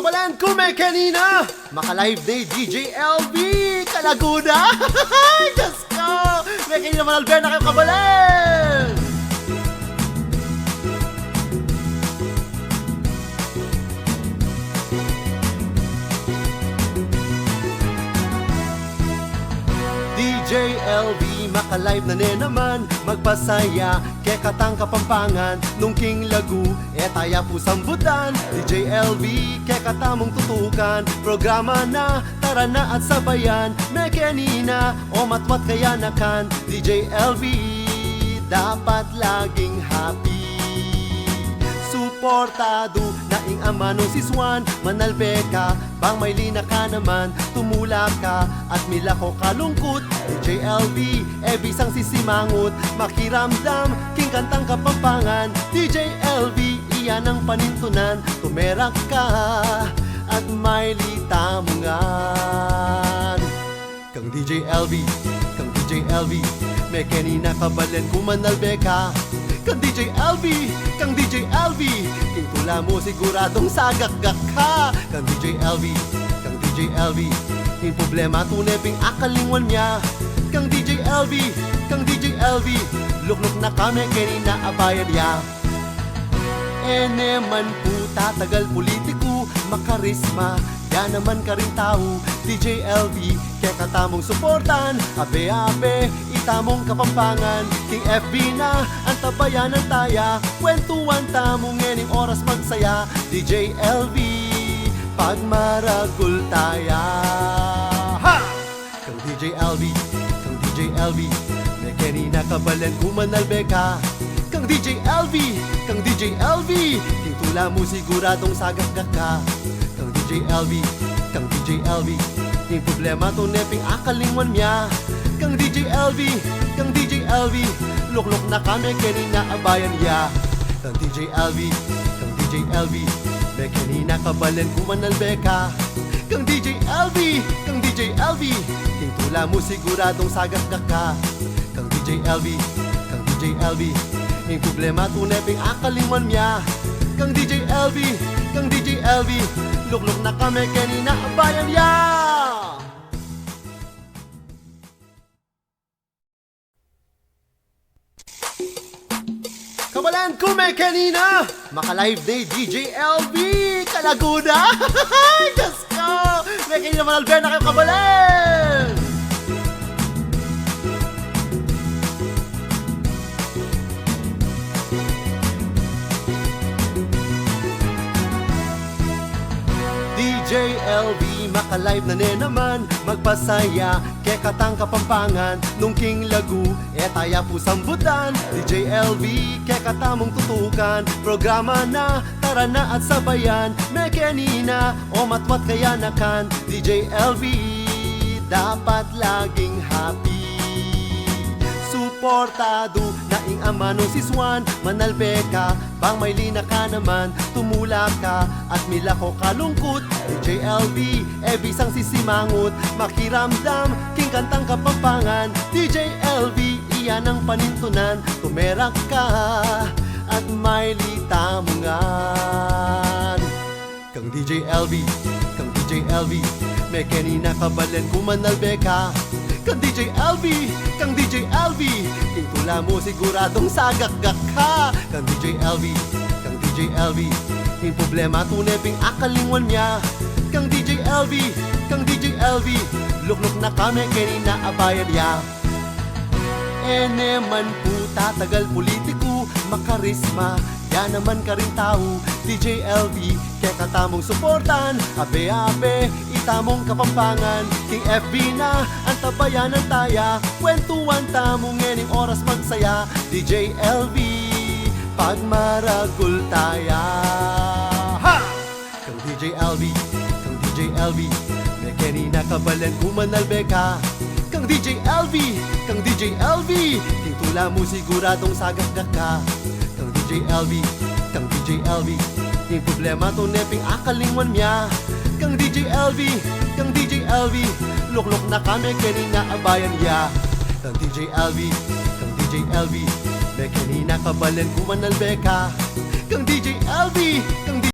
Kabalan ko may kanina, maka-live day DJ LV Kalaguna. Diyos ko, may kanina manalber na kayo kabalan. DJ LV maka-live na naman, magpasaya kay Katang Kapampangan nung King Lagu taya po sambutan. DJ LV kay katamong tutukan, programa na tara na at sabayan, may kanina o matwat kaya nakan. DJ LV dapat laging happy, suportado na ing ama nung si Swan. Manalbe ka, bang may lina ka naman, tumula ka at milako kalungkot. DJ LV, bisang sisimangot, makiramdam, king Kantang Kapampangan. DJ LV, iyan ang panintunan, tumerak ka at may litamungan. Kang DJ LV, kang DJ LV, may kanina kabalan kumanalbe ka. Kang DJ LV, kang DJ LV, king tula mo siguradong sagak-gak ka. Kang DJ LV, kang DJ LV, king problema tuneping akalingwan niya. Kang DJ LV, kang DJ LV, lukluk na kami kanina abayan niya. Man po tatagal politiko, makarisma, yan naman ka rin tao. DJ LV, kaya katamong suportan, abe-abe, itamong Kapampangan. King FB na, ang tabayan ng taya, kwentuhan tamong ngening oras magsaya. DJ LV, pag maragul taya. Ha! Kang DJ LV, kang DJ LV, may kanina kabalan kumanalbe ka. Kang DJ LV, kang DJ LV, king tula mo siguradong sagak ka. Kang DJ LV, kang DJ LV, king problema to neping akalingwan niya. Kang DJ LV, kang DJ LV, lukluk na kami kanina abayan niya. Kang DJ LV, kang DJ LV, may kanina kabalan kumanalbe ka. Kang DJ LV, kang DJ LV, king tula mo siguradong sagak ka. Kang DJ LV, kang DJ LV, ing problema tuneping akalingwan niya. Kang DJ LV, kang DJ LV, lukluk na kami kanina abayan niya. Kabalan ko may kanina, maka-live day DJ LV Kalaguna. Diyos ko, may kanina manalber na kayo kabalan. DJ LV maka-live na naman, magpasaya kay Katang Kapampangan nung King Lagu taya po sambutan. DJ LV kay katamong tutukan, programa na tara na at sabayan, may kanina o matwat kaya nakan. DJ LV dapat laging happy, suportado na ing ama nung si Swan. Manalbe ka, bang may lina ka naman, tumula ka at milako kalungkot. DJ LV, bisang sisimangot, makiramdam, king Kantang Kapampangan. DJ LV, iyan ang panintunan, tumerak ka at may litamungan. Kang DJ LV, kang DJ LV, may kanina kabalan kumanalbe ka. Kang DJ LV, kang DJ LV, king tula mo siguradong sagak-gak ka. Kang DJ LV, kang DJ LV, king problema tuneping akalingwan niya. Kang DJ LV, kang DJ LV, lukluk na kami kanina abayan niya. Man po tatagal politiko, makarisma, yan naman ka rin tao. DJ LV, kaya katamong suportan, abe-abe, itamong Kapampangan. King FB na, ang tabayan ng taya, kwentuhan tamong ngening oras magsaya. DJ LV, pag maragul taya. Ha! Kang DJ LV, kang DJ LV, may kanina kabalan kumanalbe ka. Kang DJ LV, kang DJ LV, king tula mo siguradong sagak ka. Kang DJ LV, kang DJ LV, king problema to neping akalingwan niya. Kang DJ LV, kang DJ LV, lukluk na kami kanina abayan niya. Kang DJ LV, kang DJ LV, may kanina kabalan kumanalbe ka. Kang